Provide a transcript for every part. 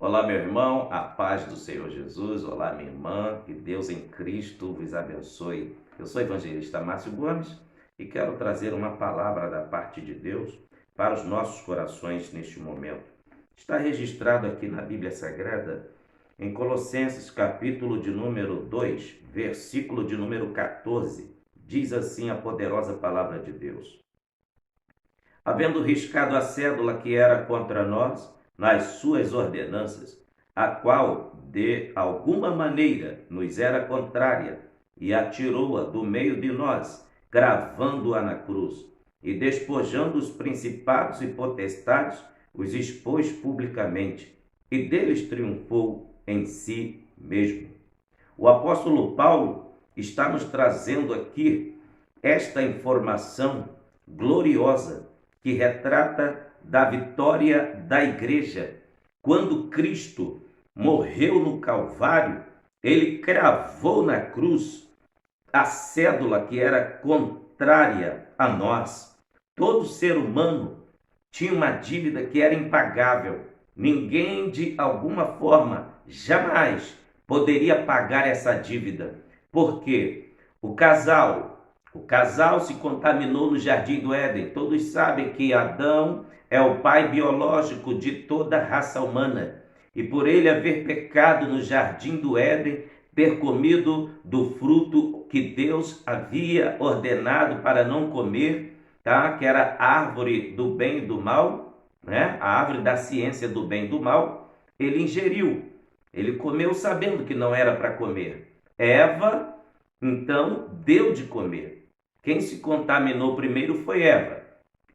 Olá, meu irmão, a paz do Senhor Jesus. Olá, minha irmã, que Deus em Cristo vos abençoe. Eu sou o evangelista Márcio Gomes e quero trazer uma palavra da parte de Deus para os nossos corações neste momento. Está registrado aqui na Bíblia Sagrada, em Colossenses, capítulo de número 2, versículo de número 14. Diz assim a poderosa palavra de Deus: havendo riscado a cédula que era contra nós nas suas ordenanças, a qual de alguma maneira nos era contrária, e atirou-a do meio de nós, cravando-a na cruz, e despojando os principados e potestades, os expôs publicamente, e deles triunfou em si mesmo. O apóstolo Paulo está nos trazendo aqui esta informação gloriosa que retrata da vitória da igreja. Quando Cristo morreu no Calvário, ele cravou na cruz a cédula que era contrária a nós. Todo ser humano tinha uma dívida que era impagável. Ninguém, de alguma forma, jamais poderia pagar essa dívida. Por quê? O casal se contaminou no Jardim do Éden. Todos sabem que Adão é o pai biológico de toda a raça humana. E por ele haver pecado no Jardim do Éden, ter comido do fruto que Deus havia ordenado para não comer, tá? Que era a árvore do bem e do mal, né? A árvore da ciência do bem e do mal, ele ingeriu. Ele comeu sabendo que não era para comer. Eva, então, deu de comer. Quem se contaminou primeiro foi Eva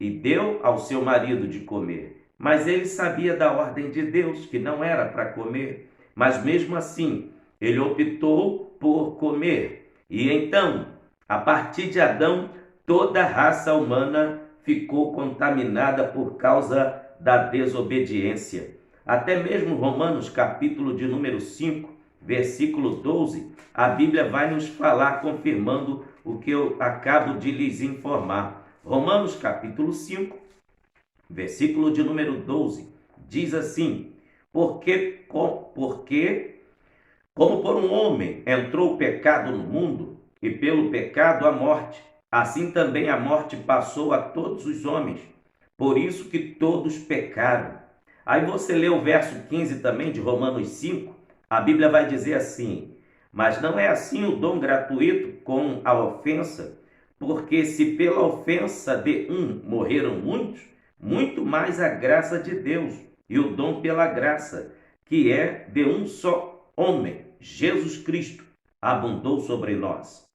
e deu ao seu marido de comer. Mas ele sabia da ordem de Deus, que não era para comer. Mas mesmo assim, ele optou por comer. E então, a partir de Adão, toda a raça humana ficou contaminada por causa da desobediência. Até mesmo Romanos, capítulo de número 5, versículo 12, a Bíblia vai nos falar, confirmando o que eu acabo de lhes informar. Romanos, capítulo 5, versículo de número 12, diz assim: porque como por um homem entrou o pecado no mundo, e pelo pecado a morte, assim também a morte passou a todos os homens, por isso que todos pecaram. Aí você lê o verso 15 também de Romanos 5, a Bíblia vai dizer assim: mas não é assim o dom gratuito com a ofensa, porque se pela ofensa de um morreram muitos, muito mais a graça de Deus e o dom pela graça, que é de um só homem, Jesus Cristo, abundou sobre nós.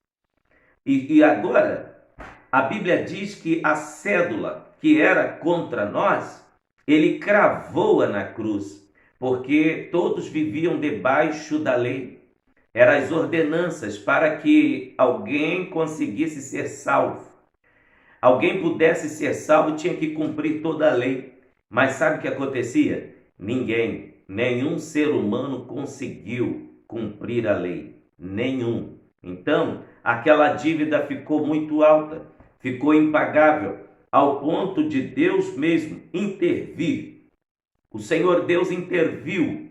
E agora, a Bíblia diz que a cédula que era contra nós, ele cravou-a na cruz, porque todos viviam debaixo da lei. Eram as ordenanças para que alguém conseguisse ser salvo. Alguém pudesse ser salvo, tinha que cumprir toda a lei. Mas sabe o que acontecia? Nenhum ser humano conseguiu cumprir a lei. Nenhum. Então, aquela dívida ficou muito alta, ficou impagável, ao ponto de Deus mesmo intervir. O Senhor Deus interviu.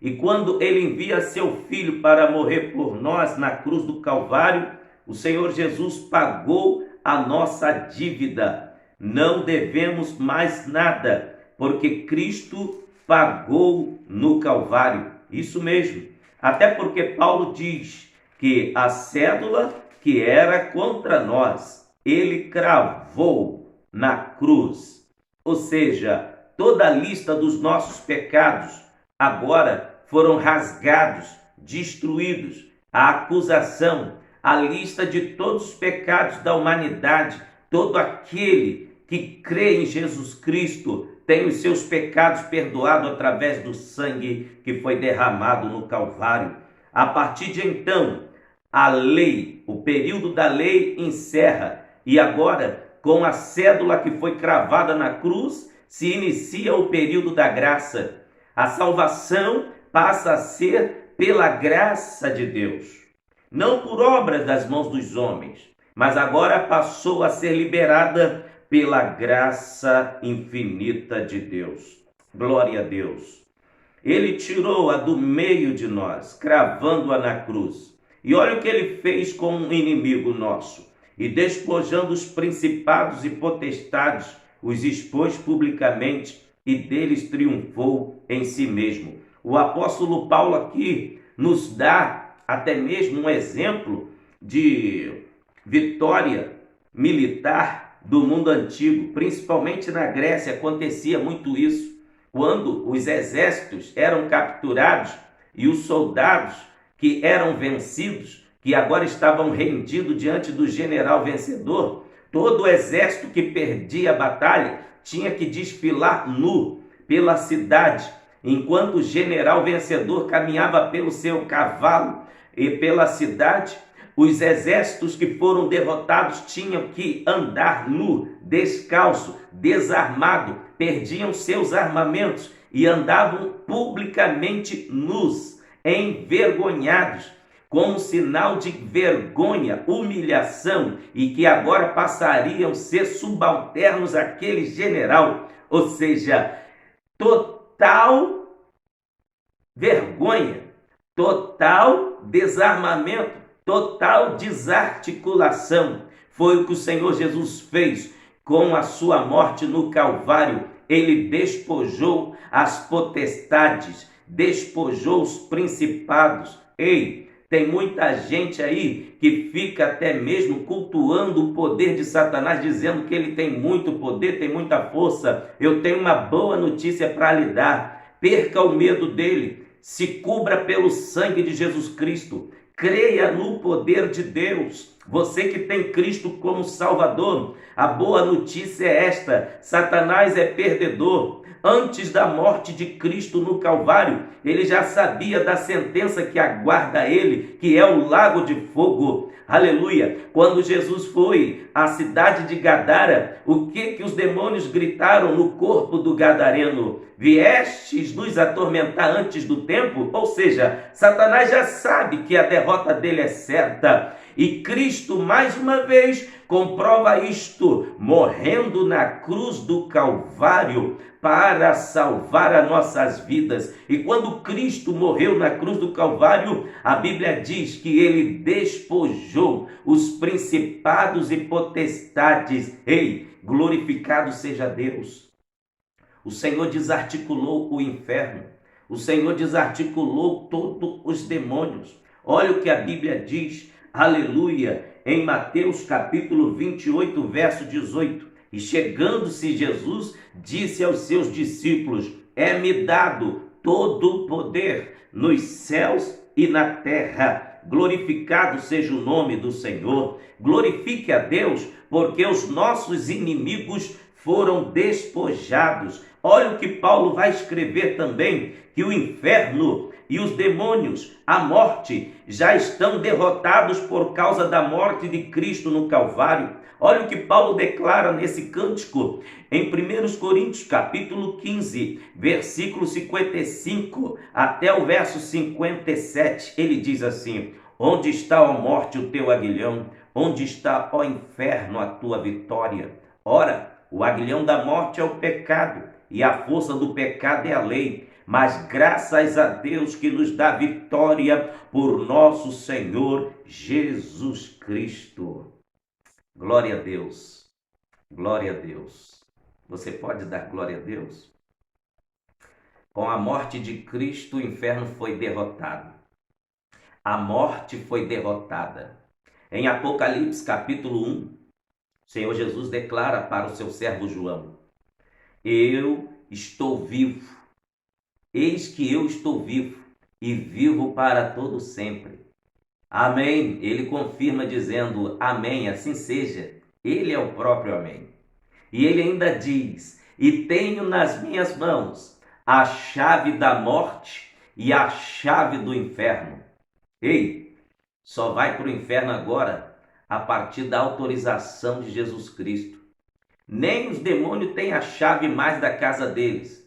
E quando ele envia seu filho para morrer por nós na cruz do Calvário, o Senhor Jesus pagou a nossa dívida. Não devemos mais nada, porque Cristo pagou no Calvário. Isso mesmo. Até porque Paulo diz que a cédula que era contra nós, ele cravou na cruz. Ou seja, toda a lista dos nossos pecados agora foram rasgados, destruídos. A acusação, a lista de todos os pecados da humanidade, todo aquele que crê em Jesus Cristo tem os seus pecados perdoados através do sangue que foi derramado no Calvário. A partir de então, a lei, o período da lei encerra, e agora, com a cédula que foi cravada na cruz, se inicia o período da graça. A salvação passa a ser pela graça de Deus, não por obras das mãos dos homens, mas agora passou a ser liberada pela graça infinita de Deus. Glória a Deus. Ele tirou-a do meio de nós, cravando-a na cruz. E olha o que ele fez com um inimigo nosso. E despojando os principados e potestades, os expôs publicamente e deles triunfou em si mesmo. O apóstolo Paulo aqui nos dá até mesmo um exemplo de vitória militar do mundo antigo, principalmente na Grécia acontecia muito isso, quando os exércitos eram capturados e os soldados que eram vencidos, que agora estavam rendidos diante do general vencedor, todo o exército que perdia a batalha tinha que desfilar nu pela cidade, enquanto o general vencedor caminhava pelo seu cavalo e pela cidade. Os exércitos que foram derrotados tinham que andar nu, descalço, desarmado, perdiam seus armamentos e andavam publicamente nus, envergonhados, como sinal de vergonha, humilhação, e que agora passariam a ser subalternos àquele general, ou seja, total vergonha, total desarmamento, total desarticulação. Foi o que o Senhor Jesus fez com a sua morte no Calvário. Ele despojou as potestades, despojou os principados. Ei, tem muita gente aí que fica até mesmo cultuando o poder de Satanás, dizendo que ele tem muito poder, tem muita força. Eu tenho uma boa notícia para lhe dar. Perca o medo dele, se cubra pelo sangue de Jesus Cristo. Creia no poder de Deus. Você que tem Cristo como Salvador, a boa notícia é esta: Satanás é perdedor. Antes da morte de Cristo no Calvário, ele já sabia da sentença que aguarda ele, que é o lago de fogo. Aleluia! Quando Jesus foi à cidade de Gadara, o que os demônios gritaram no corpo do gadareno? Viestes nos atormentar antes do tempo? Ou seja, Satanás já sabe que a derrota dele é certa. E Cristo, mais uma vez, comprova isto, morrendo na cruz do Calvário para salvar as nossas vidas. E quando Cristo morreu na cruz do Calvário, a Bíblia diz que ele despojou os principados e potestades. Ei, glorificado seja Deus! O Senhor desarticulou o inferno. O Senhor desarticulou todos os demônios. Olha o que a Bíblia diz, aleluia, em Mateus capítulo 28, verso 18. E chegando-se Jesus, disse aos seus discípulos: é-me dado todo o poder nos céus e na terra. Glorificado seja o nome do Senhor. Glorifique a Deus, porque os nossos inimigos foram despojados. Olha o que Paulo vai escrever também, que o inferno e os demônios, a morte, já estão derrotados por causa da morte de Cristo no Calvário. Olha o que Paulo declara nesse cântico, em 1 Coríntios capítulo 15, versículo 55 até o verso 57. Ele diz assim: onde está, ó morte, o teu aguilhão? Onde está, ó inferno, a tua vitória? Ora, o aguilhão da morte é o pecado, e a força do pecado é a lei. Mas graças a Deus que nos dá vitória por nosso Senhor Jesus Cristo. Glória a Deus. Glória a Deus. Você pode dar glória a Deus? Com a morte de Cristo, o inferno foi derrotado. A morte foi derrotada. Em Apocalipse capítulo 1, o Senhor Jesus declara para o seu servo João: eu estou vivo. Eis que eu estou vivo e vivo para todo sempre. Amém. Ele confirma dizendo: amém, assim seja. Ele é o próprio amém. E ele ainda diz: e tenho nas minhas mãos a chave da morte e a chave do inferno. Ei, só vai para o inferno agora a partir da autorização de Jesus Cristo. Nem os demônios têm a chave mais da casa deles.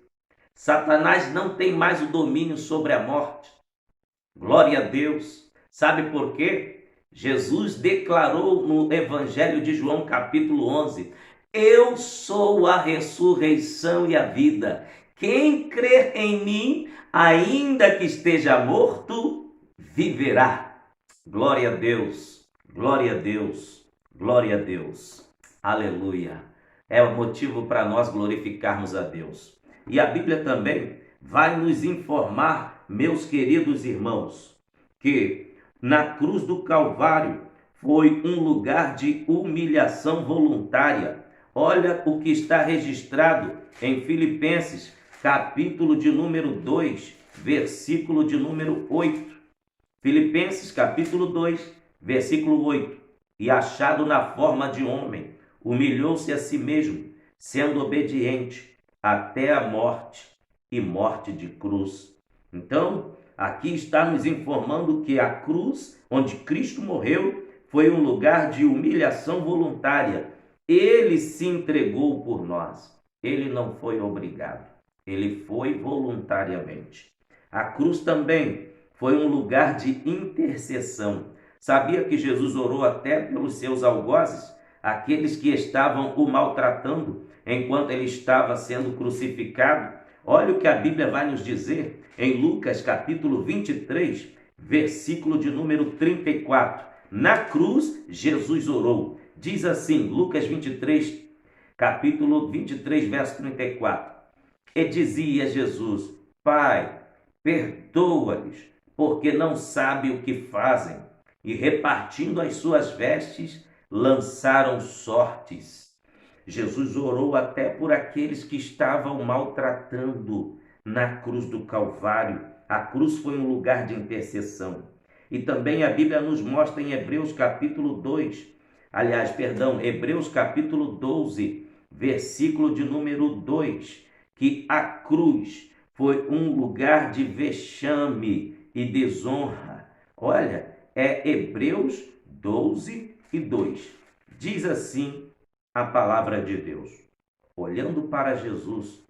Satanás não tem mais o domínio sobre a morte. Glória a Deus. Sabe por quê? Jesus declarou no Evangelho de João capítulo 11: eu sou a ressurreição e a vida. Quem crer em mim, ainda que esteja morto, viverá. Glória a Deus, glória a Deus, glória a Deus. Aleluia. É o motivo para nós glorificarmos a Deus. E a Bíblia também vai nos informar, meus queridos irmãos, que na cruz do Calvário foi um lugar de humilhação voluntária. Olha o que está registrado em Filipenses, capítulo de número 2, versículo de número 8. Filipenses, capítulo 2, versículo 8. E achado na forma de homem, humilhou-se a si mesmo, sendo obediente até a morte e morte de cruz. Então, aqui está nos informando que a cruz, onde Cristo morreu, foi um lugar de humilhação voluntária. Ele se entregou por nós. Ele não foi obrigado. Ele foi voluntariamente. A cruz também foi um lugar de intercessão. Sabia que Jesus orou até pelos seus algozes, aqueles que estavam o maltratando enquanto ele estava sendo crucificado? Olha o que a Bíblia vai nos dizer em Lucas capítulo 23, versículo de número 34. Na cruz, Jesus orou. Diz assim, Lucas 23, capítulo 23, verso 34. E dizia Jesus: Pai, perdoa-lhes, porque não sabem o que fazem. E repartindo as suas vestes, lançaram sortes. Jesus orou até por aqueles que estavam maltratando na cruz do Calvário. A cruz foi um lugar de intercessão. E também a Bíblia nos mostra em Hebreus capítulo 2, Hebreus capítulo 12, versículo de número 2, que a cruz foi um lugar de vexame e desonra. Olha, é Hebreus 12 e 2. Diz assim a palavra de Deus: olhando para Jesus,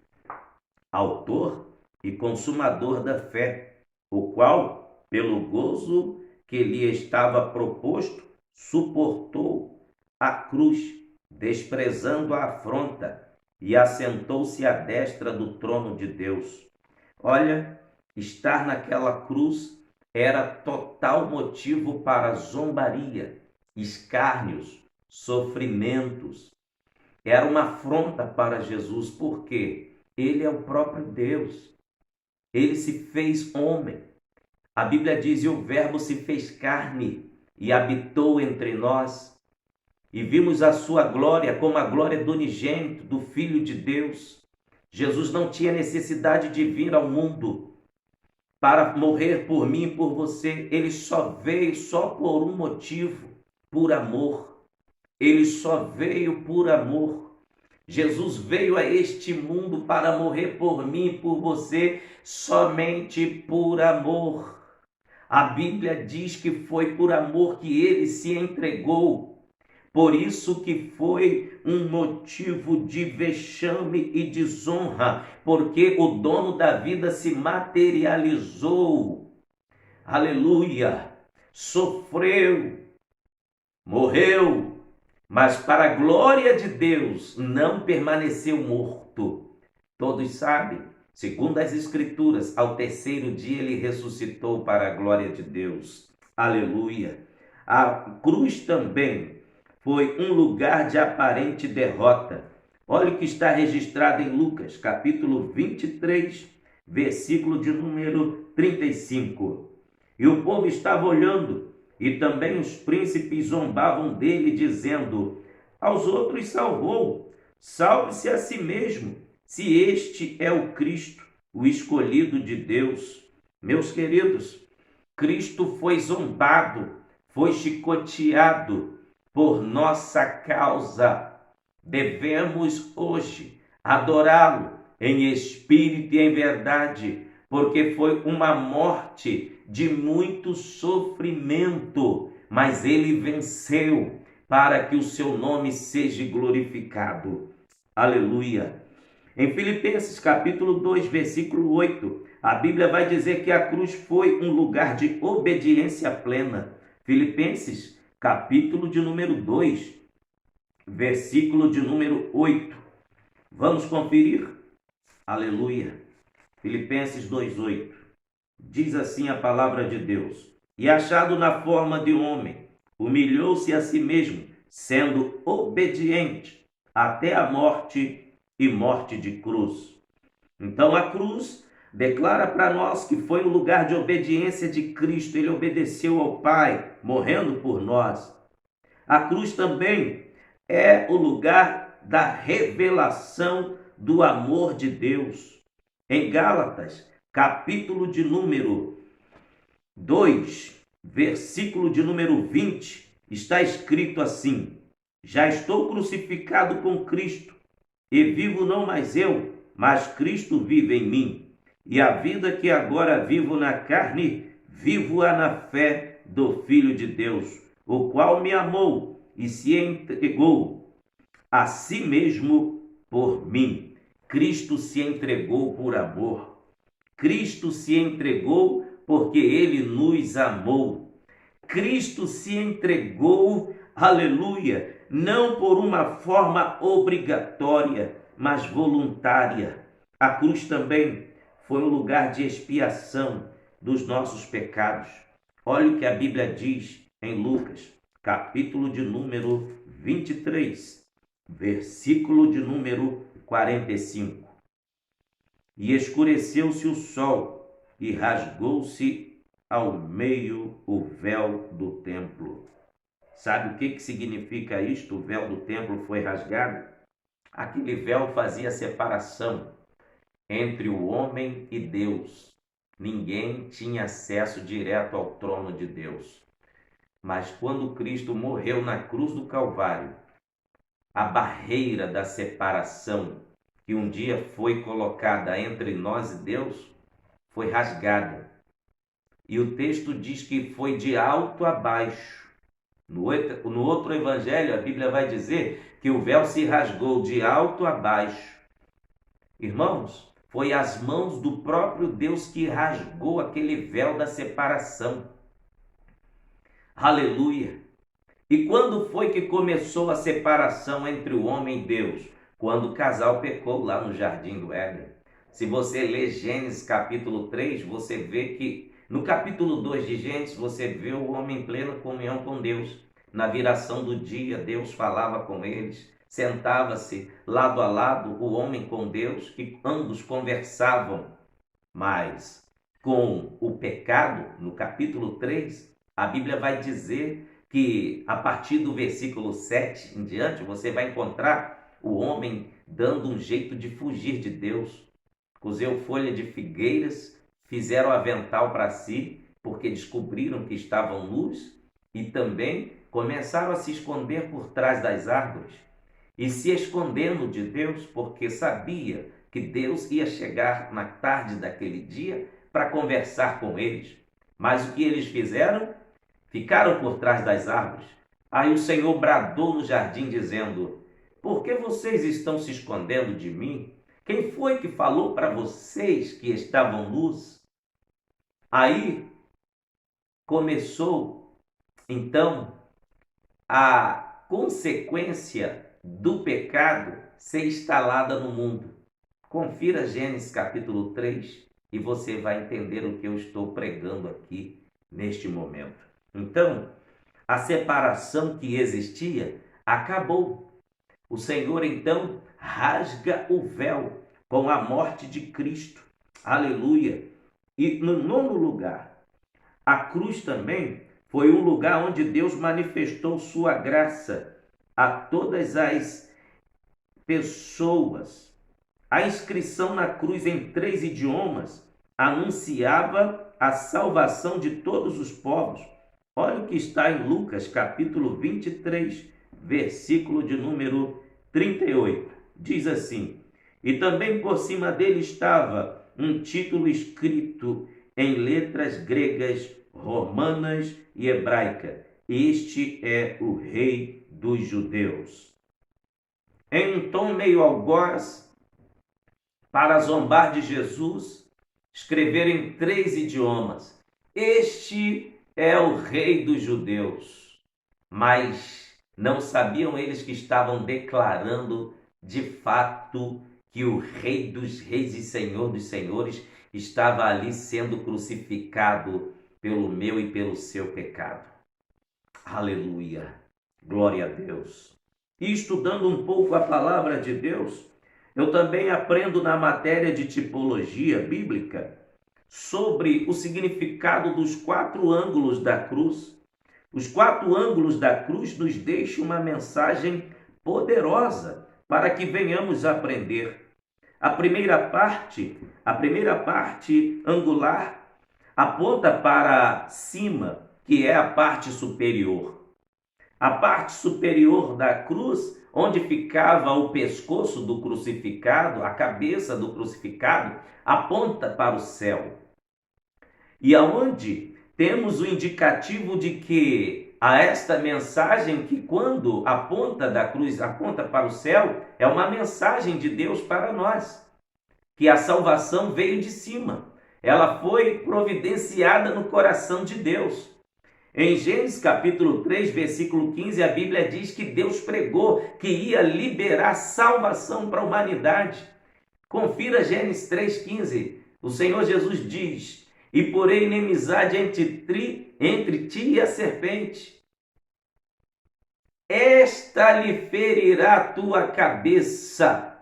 autor e consumador da fé, o qual, pelo gozo que lhe estava proposto, suportou a cruz, desprezando a afronta, e assentou-se à destra do trono de Deus. Olha, estar naquela cruz era total motivo para zombaria, escárnios, sofrimentos. Era uma afronta para Jesus, porque ele é o próprio Deus. Ele se fez homem. A Bíblia diz: e o Verbo se fez carne e habitou entre nós. E vimos a sua glória como a glória do unigênito, do Filho de Deus. Jesus não tinha necessidade de vir ao mundo para morrer por mim e por você. Ele só veio só por um motivo: por amor. Ele só veio por amor. Jesus veio a este mundo para morrer por mim e por você somente por amor. A Bíblia diz que foi por amor que ele se entregou. Por isso que foi um motivo de vexame e desonra, porque o dono da vida se materializou. Aleluia! Sofreu, morreu, mas para a glória de Deus não permaneceu morto. Todos sabem, segundo as Escrituras, ao terceiro dia ele ressuscitou para a glória de Deus. Aleluia! A cruz também foi um lugar de aparente derrota. Olha o que está registrado em Lucas, capítulo 23, versículo de número 35. E o povo estava olhando, e também os príncipes zombavam dele, dizendo: aos outros salvou, salve-se a si mesmo, se este é o Cristo, o escolhido de Deus. Meus queridos, Cristo foi zombado, foi chicoteado por nossa causa. Devemos hoje adorá-lo em espírito e em verdade, porque foi uma morte de muito sofrimento, mas ele venceu para que o seu nome seja glorificado. Aleluia! Em Filipenses capítulo 2, versículo 8, a Bíblia vai dizer que a cruz foi um lugar de obediência plena. Filipenses capítulo de número 2, versículo de número 8. Vamos conferir? Aleluia! Filipenses 2:8. Diz assim a palavra de Deus: E achado na forma de homem, humilhou-se a si mesmo, sendo obediente até a morte e morte de cruz. Então a cruz declara para nós que foi o lugar de obediência de Cristo. Ele obedeceu ao Pai, morrendo por nós. A cruz também é o lugar da revelação do amor de Deus. Em Gálatas, capítulo de número 2, versículo de número 20, está escrito assim: Já estou crucificado com Cristo, e vivo não mais eu, mas Cristo vive em mim. E a vida que agora vivo na carne, vivo-a na fé do Filho de Deus, o qual me amou e se entregou a si mesmo por mim. Cristo se entregou por amor. Cristo se entregou porque ele nos amou. Cristo se entregou, aleluia, não por uma forma obrigatória, mas voluntária. A cruz também foi um lugar de expiação dos nossos pecados. Olha o que a Bíblia diz em Lucas, capítulo de número 23, versículo de número 45. E escureceu-se o sol, e rasgou-se ao meio o véu do templo. Sabe o que significa isto? O véu do templo foi rasgado? Aquele véu fazia separação entre o homem e Deus. Ninguém tinha acesso direto ao trono de Deus. Mas quando Cristo morreu na cruz do Calvário, a barreira da separação que um dia foi colocada entre nós e Deus foi rasgada. E o texto diz que foi de alto a baixo. No outro evangelho, a Bíblia vai dizer que o véu se rasgou de alto a baixo. Irmãos, foi as mãos do próprio Deus que rasgou aquele véu da separação. Aleluia! E quando foi que começou a separação entre o homem e Deus? Quando o casal pecou lá no Jardim do Éden. Se você ler Gênesis capítulo 3, você vê que no capítulo 2 de Gênesis, você vê o homem em plena comunhão com Deus. Na viração do dia, Deus falava com eles, sentava-se lado a lado o homem com Deus, e ambos conversavam. Mas com o pecado, no capítulo 3, a Bíblia vai dizer que a partir do versículo 7 em diante, você vai encontrar o homem dando um jeito de fugir de Deus. Cozeu folha de figueiras, fizeram avental para si, porque descobriram que estavam nus, e também começaram a se esconder por trás das árvores, e se escondendo de Deus, porque sabia que Deus ia chegar na tarde daquele dia para conversar com eles. Mas o que eles fizeram? Ficaram por trás das árvores. Aí o Senhor bradou no jardim dizendo: Por que vocês estão se escondendo de mim? Quem foi que falou para vocês que estavam nus? Aí começou, então, a consequência do pecado ser instalada no mundo. Confira Gênesis capítulo 3 e você vai entender o que eu estou pregando aqui neste momento. Então, a separação que existia acabou. O Senhor, então, rasga o véu com a morte de Cristo. Aleluia! E no nono lugar, a cruz também foi um lugar onde Deus manifestou sua graça a todas as pessoas. A inscrição na cruz em 3 idiomas anunciava a salvação de todos os povos. Olha o que está em Lucas, capítulo 23, versículo de número 38. Diz assim: E também por cima dele estava um título escrito em letras gregas, romanas e hebraica: Este é o Rei dos Judeus. Em um tom meio algoz, para zombar de Jesus, escreveram em 3 idiomas: Este é o Rei dos Judeus. Mas não sabiam eles que estavam declarando de fato que o Rei dos Reis e Senhor dos Senhores estava ali sendo crucificado pelo meu e pelo seu pecado. Aleluia! Glória a Deus! E estudando um pouco a palavra de Deus, eu também aprendo na matéria de tipologia bíblica sobre o significado dos 4 ângulos da cruz. Os 4 ângulos da cruz nos deixam uma mensagem poderosa para que venhamos aprender. A primeira parte angular aponta para cima, que é a parte superior. A parte superior da cruz, onde ficava o pescoço do crucificado, a cabeça do crucificado, aponta para o céu. E aonde temos o indicativo de que a esta mensagem, que quando a ponta da cruz aponta para o céu, é uma mensagem de Deus para nós, que a salvação veio de cima, ela foi providenciada no coração de Deus. Em Gênesis capítulo 3, versículo 15, a Bíblia diz que Deus pregou que ia liberar salvação para a humanidade. Confira Gênesis 3,15. O Senhor Jesus diz: e porém inimizade entre ti e a serpente. Esta lhe ferirá a tua cabeça,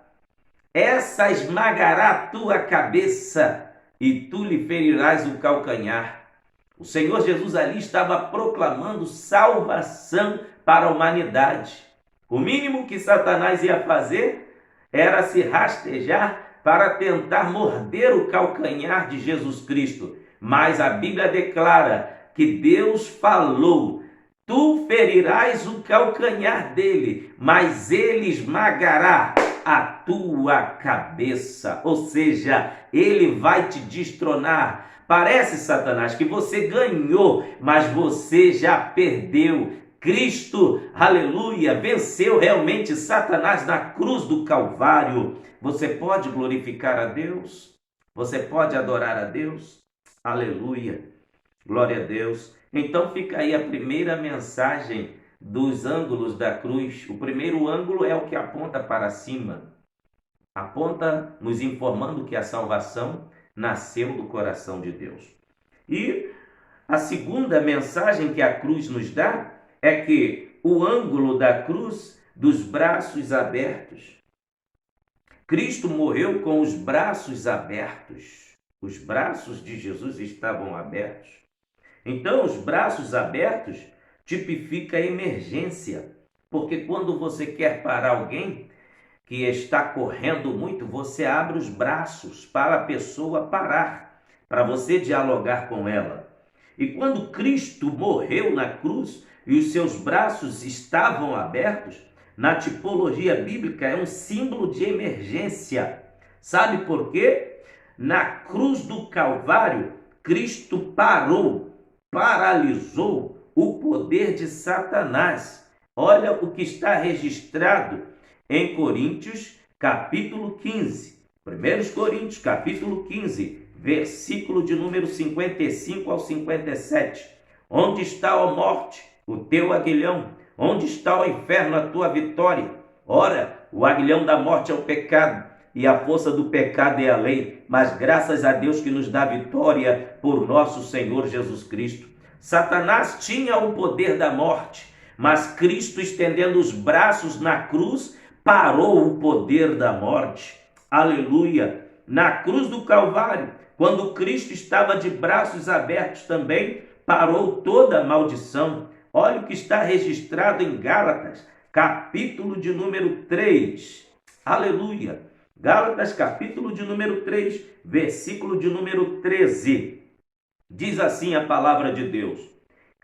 essa esmagará a tua cabeça, e tu lhe ferirás o calcanhar. O Senhor Jesus ali estava proclamando salvação para a humanidade. O mínimo que Satanás ia fazer era se rastejar para tentar morder o calcanhar de Jesus Cristo. Mas a Bíblia declara que Deus falou: tu ferirás o calcanhar dele, mas ele esmagará a tua cabeça. Ou seja, ele vai te destronar. Parece, Satanás, que você ganhou, mas você já perdeu. Cristo, aleluia, venceu realmente Satanás na cruz do Calvário. Você pode glorificar a Deus? Você pode adorar a Deus? Aleluia, glória a Deus. Então fica aí a primeira mensagem dos ângulos da cruz. O primeiro ângulo é o que aponta para cima. Aponta nos informando que a salvação nasceu do coração de Deus. E a segunda mensagem que a cruz nos dá é que o ângulo da cruz dos braços abertos. Cristo morreu com os braços abertos. Os braços de Jesus estavam abertos. Então, os braços abertos tipifica a emergência, porque quando você quer parar alguém que está correndo muito, você abre os braços para a pessoa parar, para você dialogar com ela. E quando Cristo morreu na cruz e os seus braços estavam abertos, na tipologia bíblica é um símbolo de emergência. Sabe por quê? Na cruz do Calvário, Cristo paralisou o poder de Satanás. Olha o que está registrado em Coríntios, capítulo 15. 1 Coríntios, capítulo 15, versículo de número 55 ao 57. Onde está, ó morte, o teu aguilhão? Onde está, ó inferno, a tua vitória? Ora, o aguilhão da morte é o pecado, e a força do pecado é a lei. Mas graças a Deus que nos dá vitória por nosso Senhor Jesus Cristo. Satanás tinha o poder da morte, mas Cristo, estendendo os braços na cruz, parou o poder da morte. Aleluia! Na cruz do Calvário, quando Cristo estava de braços abertos também, parou toda a maldição. Olha o que está registrado em Gálatas, capítulo de número 3. Aleluia! Gálatas, capítulo de número 3, versículo de número 13. Diz assim a palavra de Deus: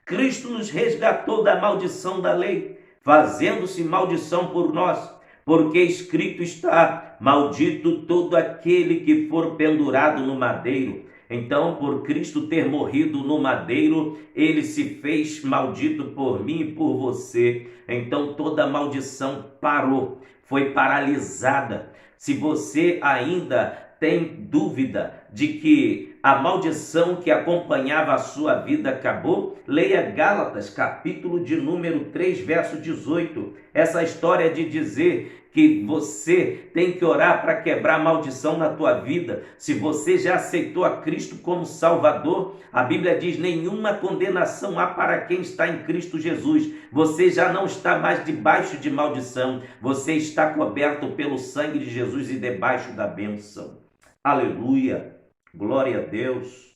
Cristo nos resgatou da maldição da lei, fazendo-se maldição por nós, porque escrito está: maldito todo aquele que for pendurado no madeiro. Então, por Cristo ter morrido no madeiro, ele se fez maldito por mim e por você. Então, toda maldição parou, foi paralisada. Se você ainda tem dúvida de que a maldição que acompanhava a sua vida acabou, leia Gálatas, capítulo de número 3, verso 18. Essa história de dizer que você tem que orar para quebrar a maldição na tua vida. Se você já aceitou a Cristo como Salvador, a Bíblia diz: nenhuma condenação há para quem está em Cristo Jesus. Você já não está mais debaixo de maldição, você está coberto pelo sangue de Jesus e debaixo da bênção. Aleluia, glória a Deus.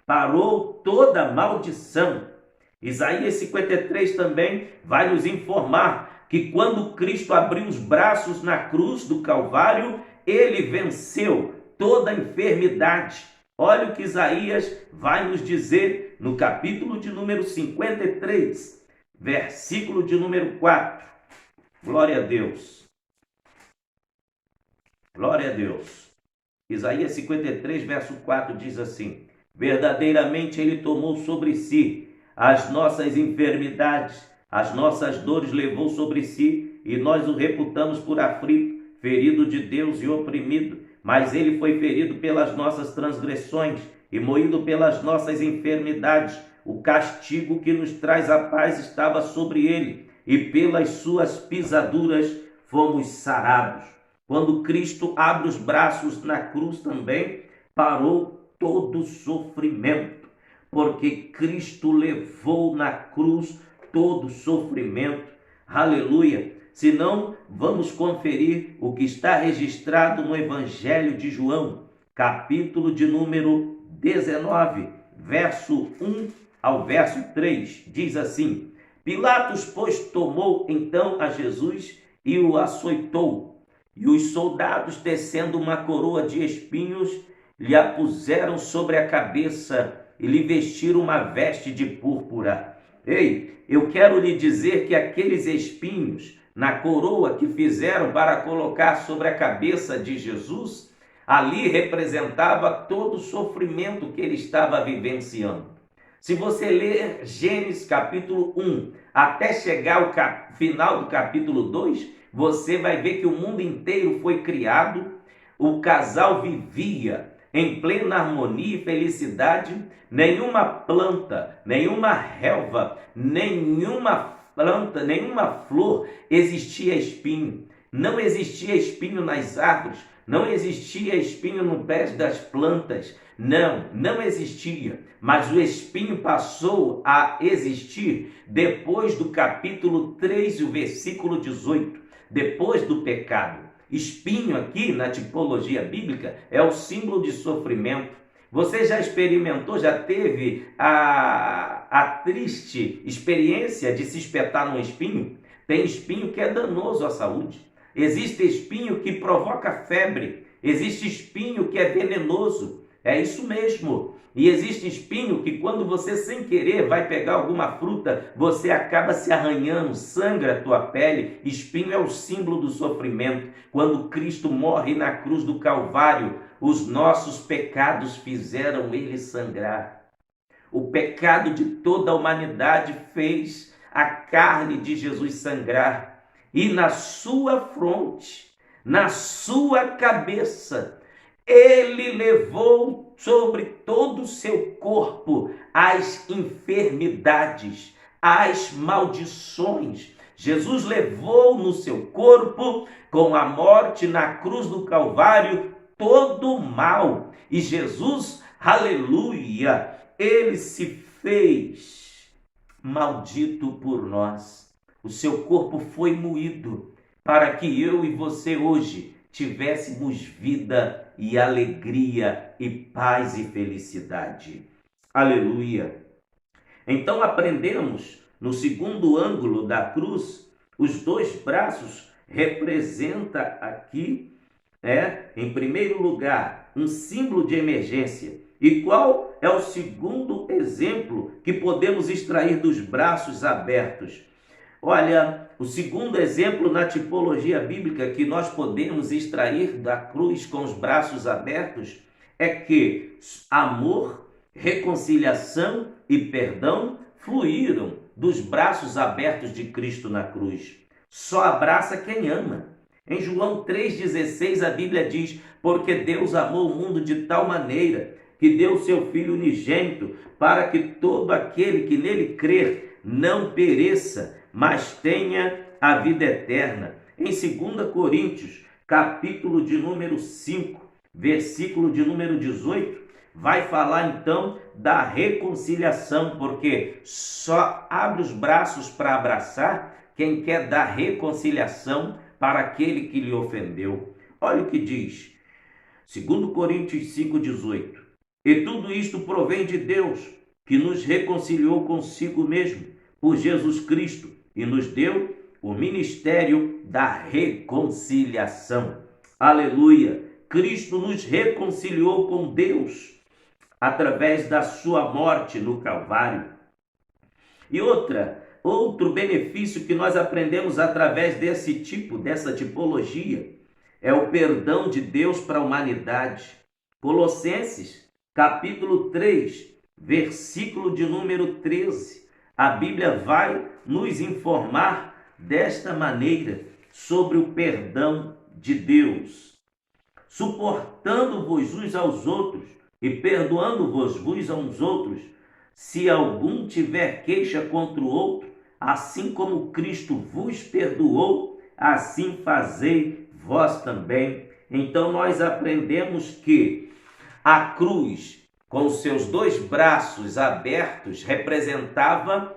Parou toda maldição. Isaías 53 também vai nos informar que quando Cristo abriu os braços na cruz do Calvário, ele venceu toda a enfermidade. Olha o que Isaías vai nos dizer no capítulo de número 53, versículo de número 4. Glória a Deus. Glória a Deus. Isaías 53, verso 4 diz assim: verdadeiramente ele tomou sobre si as nossas enfermidades, as nossas dores levou sobre si, e nós o reputamos por aflito, ferido de Deus e oprimido. Mas ele foi ferido pelas nossas transgressões e moído pelas nossas enfermidades. O castigo que nos traz a paz estava sobre ele, e pelas suas pisaduras fomos sarados. Quando Cristo abre os braços na cruz também, parou todo o sofrimento, porque Cristo levou na cruz todo o sofrimento. Aleluia! Se não, vamos conferir o que está registrado no Evangelho de João, capítulo de número 19, verso 1 ao verso 3. Diz assim: Pilatos, pois, tomou então a Jesus e o açoitou, e os soldados, tecendo uma coroa de espinhos, lhe a puseram sobre a cabeça e lhe vestiram uma veste de púrpura. Ei, eu quero lhe dizer que aqueles espinhos na coroa que fizeram para colocar sobre a cabeça de Jesus, ali representava todo o sofrimento que ele estava vivenciando. Se você ler Gênesis capítulo 1 até chegar ao final do capítulo 2, você vai ver que o mundo inteiro foi criado, o casal vivia em plena harmonia e felicidade, nenhuma planta, nenhuma relva, nenhuma flor existia espinho. Não existia espinho nas árvores, não existia espinho no pé das plantas. Não existia. Mas o espinho passou a existir depois do capítulo 3, o versículo 18, depois do pecado. Espinho aqui na tipologia bíblica é o símbolo de sofrimento. Você já experimentou, já teve a triste experiência de se espetar num espinho? Tem espinho que é danoso à saúde. Existe espinho que provoca febre. Existe espinho que é venenoso. É isso mesmo. E existe espinho que quando você sem querer vai pegar alguma fruta, você acaba se arranhando, sangra a tua pele. Espinho é o símbolo do sofrimento. Quando Cristo morre na cruz do Calvário, os nossos pecados fizeram ele sangrar. O pecado de toda a humanidade fez a carne de Jesus sangrar. E na sua fronte, na sua cabeça, ele levou sobre todo o seu corpo as enfermidades, as maldições. Jesus levou no seu corpo, com a morte na cruz do Calvário, todo o mal. E Jesus, aleluia, ele se fez maldito por nós. O seu corpo foi moído para que eu e você hoje tivéssemos vida e alegria e paz e felicidade. Aleluia! Então aprendemos no segundo ângulo da cruz, os dois braços representa aqui, em primeiro lugar, um símbolo de emergência. E qual é o segundo exemplo que podemos extrair dos braços abertos? Olha, o segundo exemplo na tipologia bíblica que nós podemos extrair da cruz com os braços abertos é que amor, reconciliação e perdão fluíram dos braços abertos de Cristo na cruz. Só abraça quem ama. Em João 3,16 a Bíblia diz: porque Deus amou o mundo de tal maneira que deu seu Filho unigênito para que todo aquele que nele crer não pereça, mas tenha a vida eterna. Em 2 Coríntios, capítulo de número 5, versículo de número 18, vai falar então da reconciliação, porque só abre os braços para abraçar quem quer dar reconciliação para aquele que lhe ofendeu. Olha o que diz, 2 Coríntios 5,18. E tudo isto provém de Deus, que nos reconciliou consigo mesmo, por Jesus Cristo, e nos deu o ministério da reconciliação. Aleluia! Cristo nos reconciliou com Deus através da sua morte no Calvário. E outro benefício que nós aprendemos através dessa tipologia, é o perdão de Deus para a humanidade. Colossenses, capítulo 3, versículo de número 13. A Bíblia vai nos informar desta maneira sobre o perdão de Deus. Suportando-vos uns aos outros e perdoando-vos uns aos outros, se algum tiver queixa contra o outro, assim como Cristo vos perdoou, assim fazei vós também. Então nós aprendemos que a cruz, com seus dois braços abertos, representava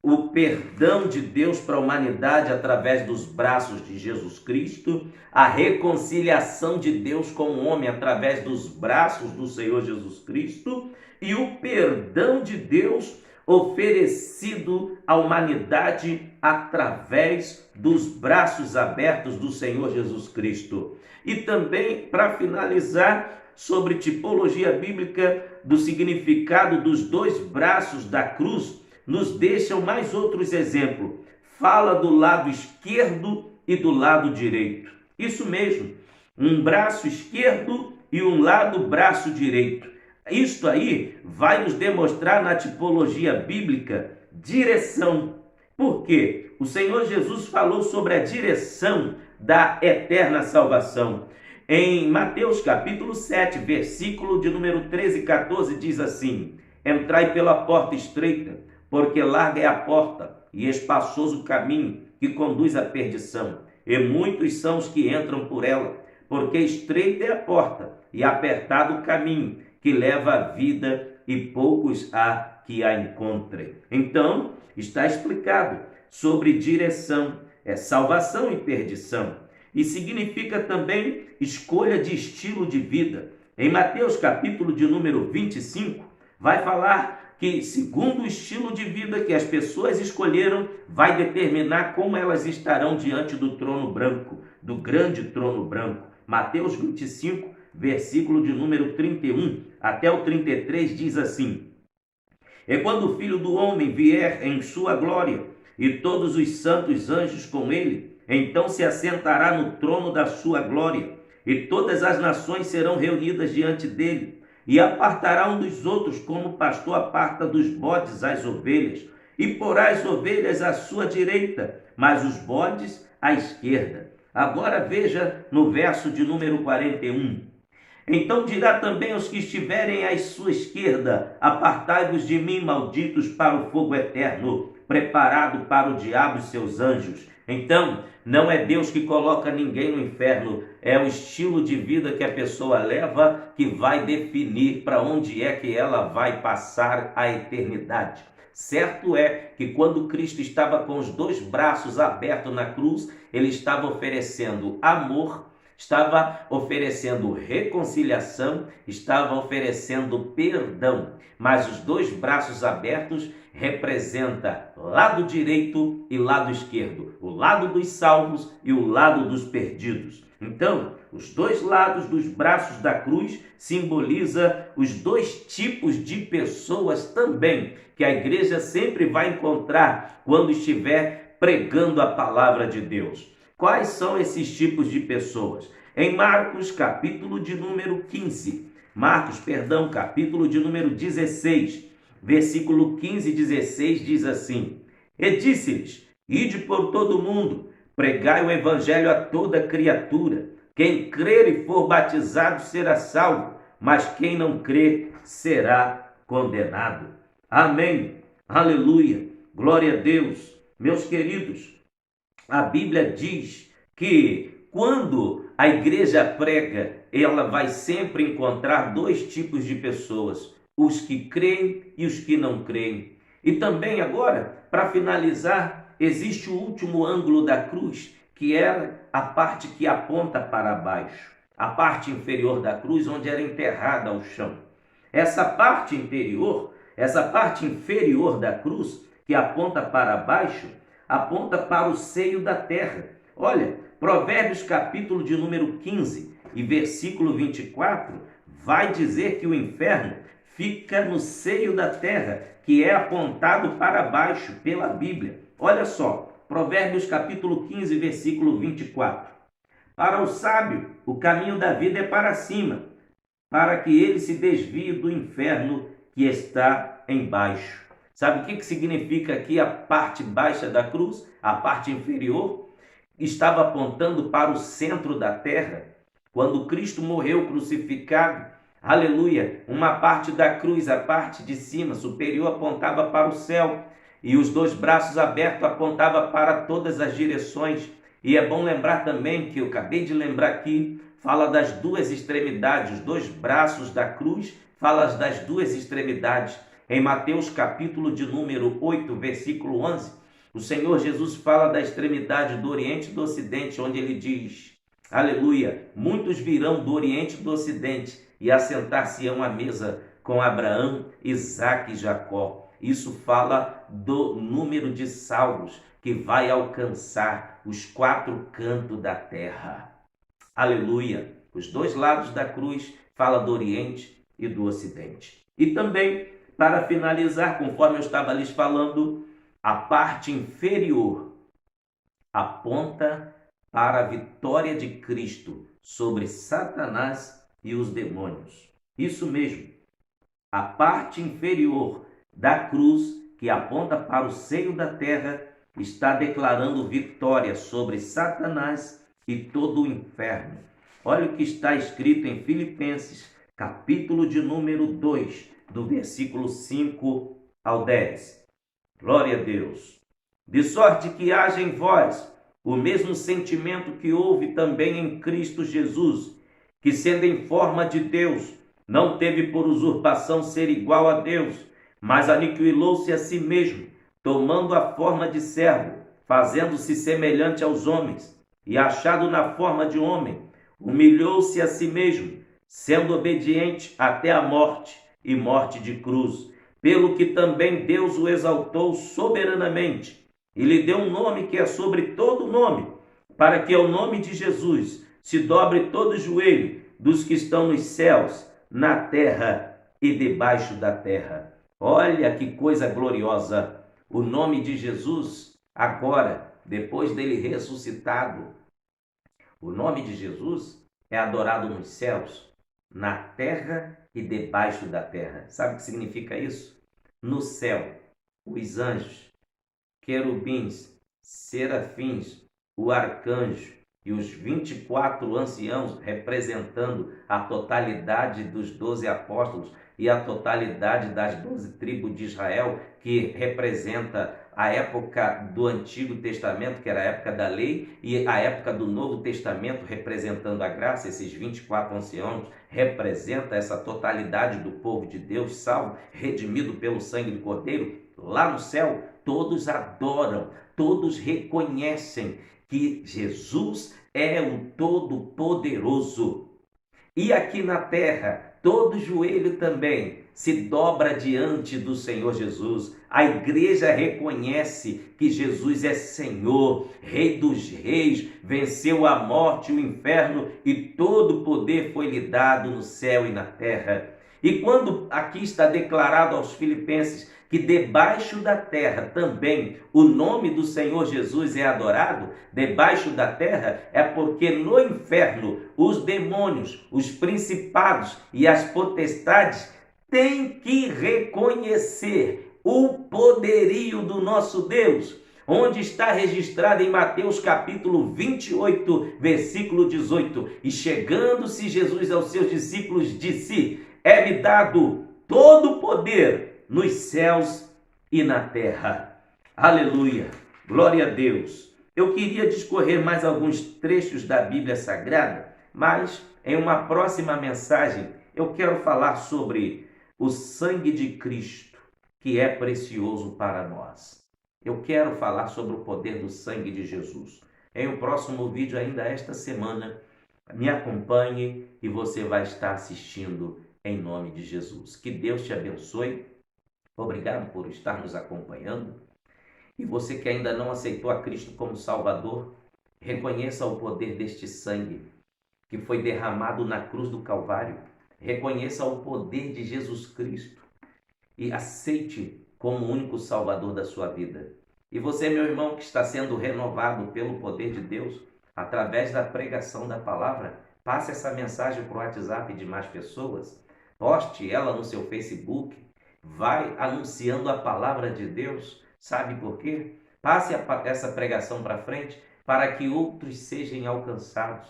o perdão de Deus para a humanidade através dos braços de Jesus Cristo, a reconciliação de Deus com o homem através dos braços do Senhor Jesus Cristo e o perdão de Deus oferecido à humanidade através dos braços abertos do Senhor Jesus Cristo. E também, para finalizar, sobre tipologia bíblica do significado dos dois braços da cruz, nos deixam mais outros exemplos. Fala do lado esquerdo e do lado direito. Isso mesmo, um braço esquerdo e um lado braço direito. Isto aí vai nos demonstrar na tipologia bíblica direção. Por quê? O Senhor Jesus falou sobre a direção da eterna salvação. Em Mateus capítulo 7, versículo de número 13 e 14, diz assim: entrai pela porta estreita, porque larga é a porta e espaçoso o caminho que conduz à perdição, e muitos são os que entram por ela, porque estreita é a porta e apertado o caminho que leva à vida, e poucos há que a encontrem. Então, está explicado sobre direção, é salvação e perdição, e significa também escolha de estilo de vida. Em Mateus capítulo de número 25, vai falar que segundo o estilo de vida que as pessoas escolheram, vai determinar como elas estarão diante do trono branco, do grande trono branco. Mateus 25, versículo de número 31 até o 33 diz assim: e quando o Filho do Homem vier em sua glória, e todos os santos anjos com ele, então se assentará no trono da sua glória, e todas as nações serão reunidas diante dele, e apartará um dos outros, como o pastor aparta dos bodes as ovelhas, e porá as ovelhas à sua direita, mas os bodes à esquerda. Agora veja no verso de número 41. Então dirá também aos que estiverem à sua esquerda: apartai-vos de mim, malditos, para o fogo eterno, preparado para o diabo e seus anjos. Então, não é Deus que coloca ninguém no inferno, é o estilo de vida que a pessoa leva que vai definir para onde é que ela vai passar a eternidade. Certo é que quando Cristo estava com os dois braços abertos na cruz, ele estava oferecendo amor, estava oferecendo reconciliação, estava oferecendo perdão, mas os dois braços abertos representam lado direito e lado esquerdo, o lado dos salvos e o lado dos perdidos. Então, os dois lados dos braços da cruz simboliza os dois tipos de pessoas também que a igreja sempre vai encontrar quando estiver pregando a palavra de Deus. Quais são esses tipos de pessoas? Em Marcos, capítulo de número 15, capítulo de número 16, versículo 15 e 16 diz assim: e disse-lhes: ide por todo o mundo, pregai o evangelho a toda criatura. Quem crer e for batizado será salvo, mas quem não crer será condenado. Amém. Aleluia. Glória a Deus. Meus queridos, a Bíblia diz que quando a igreja prega, ela vai sempre encontrar dois tipos de pessoas, os que creem e os que não creem. E também agora, para finalizar, existe o último ângulo da cruz, que era a parte que aponta para baixo, a parte inferior da cruz, onde era enterrada ao chão. Essa parte inferior da cruz, que aponta para baixo, aponta para o seio da terra. Olha, Provérbios capítulo de número 15 e versículo 24, vai dizer que o inferno fica no seio da terra, que é apontado para baixo pela Bíblia. Olha só, Provérbios capítulo 15, versículo 24. Para o sábio, o caminho da vida é para cima, para que ele se desvie do inferno que está embaixo. Sabe o que significa aqui a parte baixa da cruz? A parte inferior estava apontando para o centro da terra. Quando Cristo morreu crucificado, aleluia, uma parte da cruz, a parte de cima, superior, apontava para o céu, e os dois braços abertos apontavam para todas as direções. E é bom lembrar também, que eu acabei de lembrar aqui, fala das duas extremidades, os dois braços da cruz, fala das duas extremidades. Em Mateus capítulo de número 8, versículo 11, o Senhor Jesus fala da extremidade do Oriente e do Ocidente, onde ele diz, aleluia, muitos virão do Oriente e do Ocidente e assentar-se-ão à mesa com Abraão, Isaque e Jacó. Isso fala do número de salvos que vai alcançar os quatro cantos da terra. Aleluia! Os dois lados da cruz fala do Oriente e do Ocidente. E também, para finalizar, conforme eu estava lhes falando, a parte inferior aponta para a vitória de Cristo sobre Satanás e os demônios. Isso mesmo, a parte inferior da cruz, que aponta para o seio da terra, está declarando vitória sobre Satanás e todo o inferno. Olha o que está escrito em Filipenses, capítulo de número 2, do versículo 5 ao 10. Glória a Deus. De sorte que haja em vós o mesmo sentimento que houve também em Cristo Jesus, que sendo em forma de Deus, não teve por usurpação ser igual a Deus, mas aniquilou-se a si mesmo, tomando a forma de servo, fazendo-se semelhante aos homens, e achado na forma de homem, humilhou-se a si mesmo, sendo obediente até a morte, e morte de cruz, pelo que também Deus o exaltou soberanamente, e lhe deu um nome que é sobre todo nome, para que ao nome de Jesus se dobre todo o joelho dos que estão nos céus, na terra e debaixo da terra. Olha que coisa gloriosa! O nome de Jesus, agora, depois dele ressuscitado, o nome de Jesus é adorado nos céus, na terra e debaixo da terra. Sabe o que significa isso? No céu, os anjos, querubins, serafins, o arcanjo e os 24 anciãos, representando a totalidade dos 12 apóstolos e a totalidade das 12 tribos de Israel, que representa a época do Antigo Testamento, que era a época da lei, e a época do Novo Testamento, representando a graça. Esses 24 anciãos representam essa totalidade do povo de Deus, salvo, redimido pelo sangue do Cordeiro. Lá no céu, todos adoram, todos reconhecem que Jesus é o Todo-Poderoso. E aqui na terra, todo joelho também se dobra diante do Senhor Jesus. A igreja reconhece que Jesus é Senhor, Rei dos reis, venceu a morte e o inferno, e todo o poder foi lhe dado no céu e na terra. E quando aqui está declarado aos filipenses que debaixo da terra também o nome do Senhor Jesus é adorado, debaixo da terra é porque no inferno os demônios, os principados e as potestades têm que reconhecer o poderio do nosso Deus, onde está registrado em Mateus capítulo 28, versículo 18, e chegando-se Jesus aos seus discípulos, disse: é-me dado todo o poder nos céus e na terra. Aleluia, glória a Deus. Eu queria discorrer mais alguns trechos da Bíblia Sagrada, mas em uma próxima mensagem eu quero falar sobre o sangue de Cristo, que é precioso para nós. Eu quero falar sobre o poder do sangue de Jesus. Em um próximo vídeo, ainda esta semana, me acompanhe e você vai estar assistindo em nome de Jesus. Que Deus te abençoe. Obrigado por estar nos acompanhando. E você que ainda não aceitou a Cristo como Salvador, reconheça o poder deste sangue que foi derramado na cruz do Calvário. Reconheça o poder de Jesus Cristo e aceite como o único Salvador da sua vida. E você, meu irmão, que está sendo renovado pelo poder de Deus, através da pregação da palavra, passe essa mensagem para o WhatsApp de mais pessoas, poste ela no seu Facebook, vai anunciando a palavra de Deus. Sabe por quê? Passe essa pregação para frente para que outros sejam alcançados.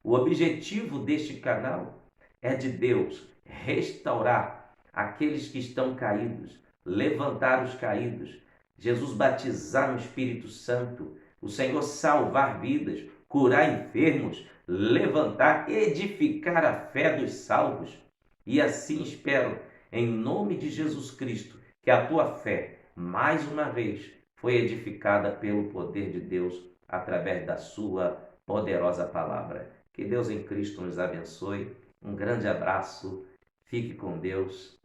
O objetivo deste canal é de Deus restaurar aqueles que estão caídos, levantar os caídos, Jesus batizar no Espírito Santo, o Senhor salvar vidas, curar enfermos, levantar, edificar a fé dos salvos. E assim espero, em nome de Jesus Cristo, que a tua fé, mais uma vez, foi edificada pelo poder de Deus através da sua poderosa palavra. Que Deus em Cristo nos abençoe. Um grande abraço. Fique com Deus.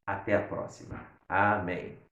Até a próxima. Amém.